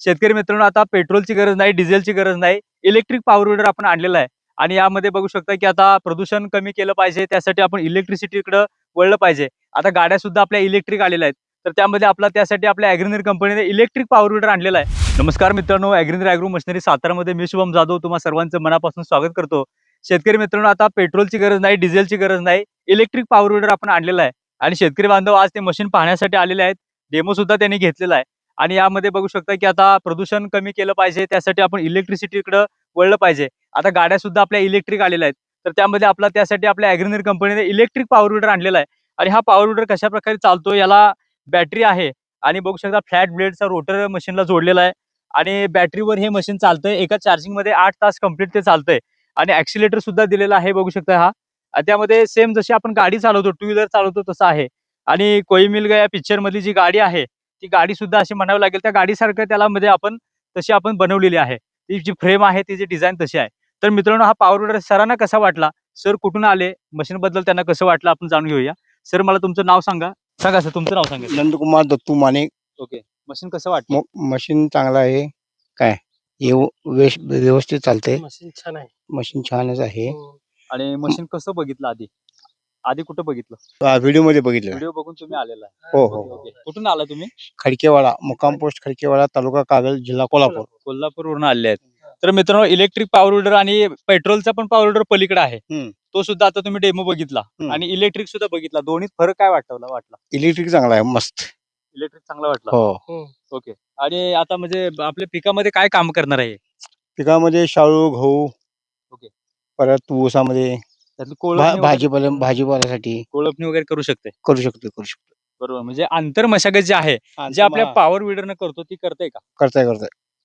शेतकरी मित्रांनो, आता पेट्रोलची गरज नाही, डिझेलची गरज नाही. इलेक्ट्रिक पॉवर विडर आपण आणलेला आहे आणि यामध्ये बघू शकता की आता प्रदूषण कमी केलं पाहिजे, त्यासाठी आपण इलेक्ट्रिसिटीकडे वळलं पाहिजे. आता गाड्या सुद्धा आपल्या इलेक्ट्रिक आलेल्या आहेत. तर त्यामध्ये त्यासाठी आपल्या ॲग्रीनर कंपनीने इलेक्ट्रिक पॉवर विडर आणलेला आहे. नमस्कार मित्रांनो, ॲग्रीनर ॲग्रो मशिनरी सातारामध्ये मी शुभम जाधव तुम्हा सर्वांचं मनापासून स्वागत करतो. शेतकरी मित्रांनो, आता पेट्रोलची गरज नाही, डिझेलची गरज नाही. इलेक्ट्रिक पॉवर विडर आपण आणलेला आहे आणि शेतकरी बांधव आज ते मशीन पाहण्यासाठी आलेले आहेत. डेमो सुद्धा त्यांनी घेतलेला आहे. आणि यामध्ये बघू शकता की आता प्रदूषण कमी केलं पाहिजे, त्यासाठी आपण इलेक्ट्रिसिटीकडे वळलं पाहिजे. आता गाड्या सुद्धा आपल्या इलेक्ट्रिक आलेल्या आहेत. तर त्यामध्ये त्यासाठी आपल्या ॲग्रीनर कंपनीने इलेक्ट्रिक पॉवर विडर आणलेला आहे. आणि हा पॉवर विडर कशा प्रकारे चालतो, याला बॅटरी आहे आणि बघू शकता फ्लॅट ब्लेडचा रोटर मशीनला जोडलेला आहे आणि बॅटरीवर हे मशीन चालतंय. एका चार्जिंगमध्ये 8 तास कंप्लीट ते चालतंय आणि ॲक्सिलेटर सुद्धा दिलेला आहे, बघू शकता. हा त्यामध्ये सेम जशी आपण गाडी चालवतो, टू व्हीलर चालवतो तसं आहे. आणि कोई मिल गया पिक्चर मधली जी गाडी आहे, ती गाडी सुद्धा अशी म्हणावं लागेल, त्या गाडीसारखं त्याला तशी आपण बनवलेली आहे. ती जी फ्रेम आहे, तिची डिझाईन तशी आहे. तर मित्रांनो, हा पॉवर विडर सरांना कसा वाटला, सर कुठून आले, मशीन बद्दल त्यांना कसं वाटलं, आपण जाणून घेऊया. सर, मला तुमचं नाव सांगा. सांगा सर, तुमचं नाव सांगा. नंदकुमार दत्तू माने. ओके. मशीन कसं वाटलं? मशीन चांगला आहे. काय व्यवस्थित चालते. मशीन छान आहे. मशीन छानच आहे. आणि मशीन कसं बघितलं आधी कुठं बघितलं? व्हिडिओ मध्ये बघितलं. व्हिडिओ बघून तुम्ही आलेला आहे? हो ओके, हो. ओके. कुठून आला तुम्ही? खडकेवाडा, मुक्काम पोस्ट खडकेवाडा, तालुका कागल, जिल्हा कोल्हापूर. कोल्हापूरवरून आले आहेत. तर मित्रांनो, इलेक्ट्रिक पॉवर विडर आणि पेट्रोलचा पण पॉवर विडर पलीकडे आहे. तो सुद्धा आता तुम्ही डेमो बघितला आणि इलेक्ट्रिक सुद्धा बघितला. दोन्हीत फरक काय वाटला? इलेक्ट्रिक चांगला आहे, मस्त. इलेक्ट्रिक चांगला वाटला. हो. ओके. आणि आता आपल्या पिकामध्ये काय काम करणार आहे? पिकामध्ये शाळू, गहू. ओके. परत ऊसामध्ये त्यातली भाजीपाल्यासाठी कोळपणी वगैरे करू शकते. करू शकतो. बरोबर. म्हणजे आंतर मशागत जे आहे, जे आपल्या पॉवर विडरनं करतो, ती करते का? करताय.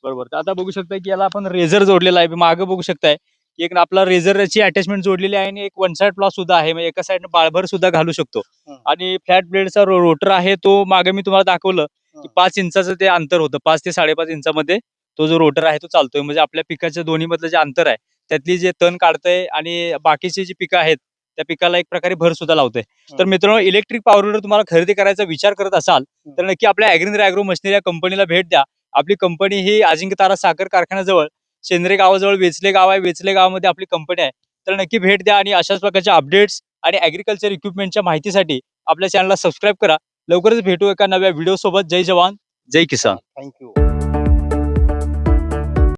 बरोबर. तर आता बघू शकता की याला आपण रेझर जोडलेला आहे. मागे बघू शकताय एक आपला रेझरची अटॅचमेंट जोडलेली आहे आणि एक वन साइड प्लॉस सुद्धा आहे. म्हणजे एका साइडने बाळभर सुद्धा घालू शकतो. आणि फ्लॅट ब्लेडचा रोटर आहे, तो मागे मी तुम्हाला दाखवलं की 5 इंचाचं ते अंतर होतं. 5 ते 5.5 इंचामध्ये तो जो रोटर आहे तो चालतोय. म्हणजे आपल्या पिकाच्या दोन्ही मधलं जे अंतर आहे, त्यातली जे तण काढतंय आणि बाकीची जी पिकं आहेत त्या पिकाला एक प्रकारे भर सुद्धा लावतंय. तर मित्रांनो, इलेक्ट्रिक पॉवर विडर तुम्हाला खरेदी करायचा विचार करत असाल तर नक्की आपल्या ॲग्रीनर ॲग्रो मशिनरी या कंपनीला भेट द्या. आपली कंपनी ही अजिंक्यतारा साखर कारखान्याजवळ शेंद्रे गावाजवळ वेचले गाव आहे. वेचले गावामध्ये आपली कंपनी आहे. तर नक्की भेट द्या आणि अशाच प्रकारच्या अपडेट्स आणि ॲग्रिकल्चर इक्विपमेंटच्या माहितीसाठी आपल्या चॅनलला सबस्क्राईब करा. लवकरच भेटू एका नव्या व्हिडिओ सोबत. जय जवान, जय किसान. थँक्यू.